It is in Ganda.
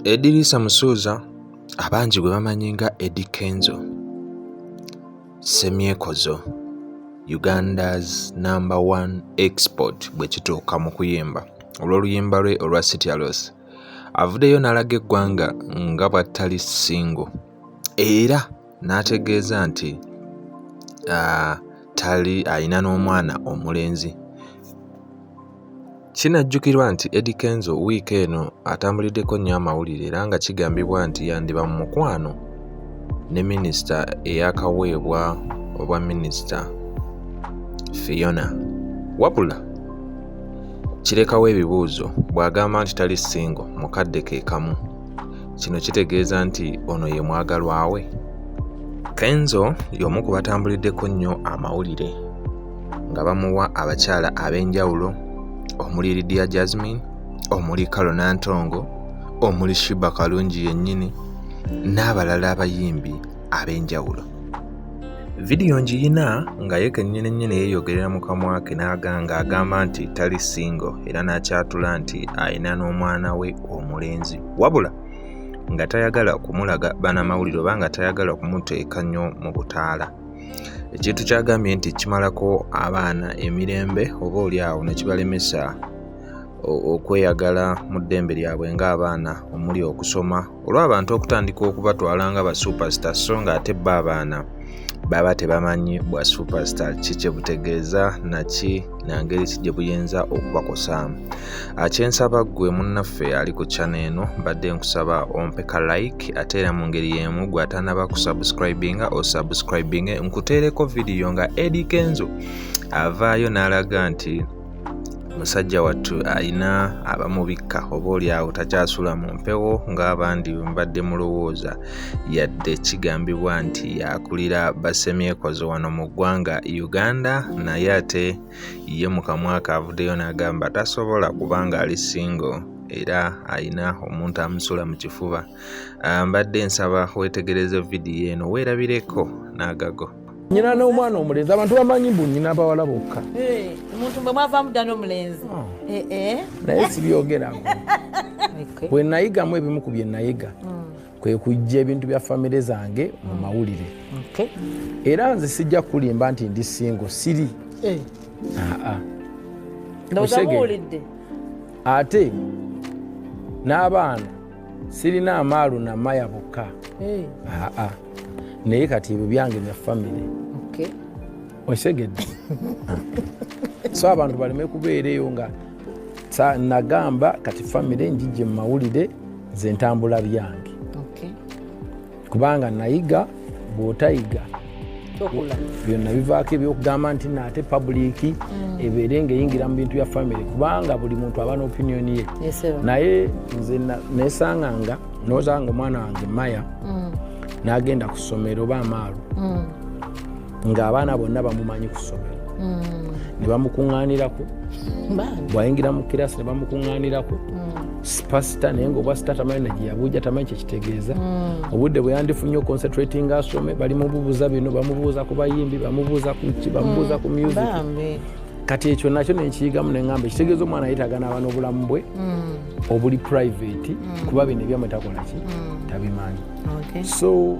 Eddirisa Musuuza abangi gwe bamanyi nga Eddie Kenzo Semyekozo, Uganda's #1 export bwe kituuka mu kuyimba olw'oluyimba lwe olwa City Loss, avuddeyo n'alaga eggwanga nga bw'attali single era n'ategeeza nti alina n'omwana omulenzi. Kinajjukirwa nti Eddie Kenzo wiiki eno atambuliddeko nnyo amawulire era nga kigambibwa nti yandiba mu mukwano ne minisita eyakaweebwa obwa minisita Fiona. Wabula kirekawo ebibuuzo bw'agamba nti tali single mukadde ke kamu. Kino kitegeeza nti ono ye mwagalwa we. Kenzo y'omu ku batambuliddeko nnyo amawulire nga bamuwa abakyala ab'enjawulo omuli Lydia Jasmine, omuli Carol Nantongo, omuli Shiba Kalungi yennyini n'abalala abayimbi ab'enjawulo. Vidiyo ngiyina nga ye kennyini yeeyogerera mu kamwa ke ng'agamba nti tali single era n'akyatula nti alina n'omwana we omulenzi, wabula nga tayagala kumulaga bannamawulire oba nga tayagala kumuteeka nnyo mu butaala. Ekintu ky'agambye nti kimalako abaana emirembe oba oliawo ne kibalemesa okweyagala mu ddembe lyabwe ng'abaana omuli okusoma, olw'abantu okutandika okubatwala nga ba superstar so nga ate bo abaana baba tebamanyi bwa superstar ki kye butegeeza naki nangeri ki gye buyinza okubakosaamu. Kyensaba ggwe munnaffe ali ku channel eno mbadde nkusaba ompeka like ate era mu ngeri y'emu gwe atanaba kusubscribinga osubscribinge nkuteereko vidiyo nga Eddie Kenzo avaayo n'alaga nti musajja wattu alina abamubikka oba oliawo takyasula mu mpewo ng'abandi mbadde mulowooza, yadde kigambibwa nti yakulira Basemyekozo wano mu ggwanga Uganda, naye ate ye mu kamwa ke avuddeyo n'agamba tasobola kubanga ali single era alina omuntu amusula mu kifuba. Mbadde nsaba weetegereze vidiyo eno weerabireko n'agago. Nyina n'omwana omulenzi abantu bamanyi mbu nyina abawala bokka. Omuntu bwe mwavaamu ddala n'omulenzi. Naye sibyogerako. Bwe nayigamu ebimu ku bye nayiga kwe kujja ebintu bya famire zange mu mawulire. Era nze sijja kulimba nti ndi single siri. Ndowooza ate n'abaana sirina amaalu na maya bokka. Naye kati ebyo byange bya famire. Osegedde. So abantu baleme kubeereyo nga nagamba kati famire njijje mu mawulire nze ntambula byange. Kubanga nayiga bw'otayiga byonna bivaako ebyokugamba nti naate public ebeere ng'eyingira mu bintu bya famire kubanga buli muntu aba n'opinion ye. Naye nze neesanganga noozanga omwana wange Maya n'agenda ku ssomero oba amaalu ng'abaana bonna bamumanyi ku ssomero ne bamukuŋŋaanirako, bw'ayingira mu kirasi ne bamukuŋŋaanirako pasita naye ng'obwa sita tamanyi ne gye yabuuja tamanyi kye kitegeeza. Obudde bwe yandifunye concentrating asome bali mububuuza bino, bamubuuza ku bayimbi, bamubuuza ku ki, bamubuuza ku music. Kati ekyo nakyo nenkiyigamu ne ŋŋamba ekitegeeza omwana yeetaaga n'aba n'obulamu bwe obuli private kuba bino ebyamwe takola ki tabimanyi. So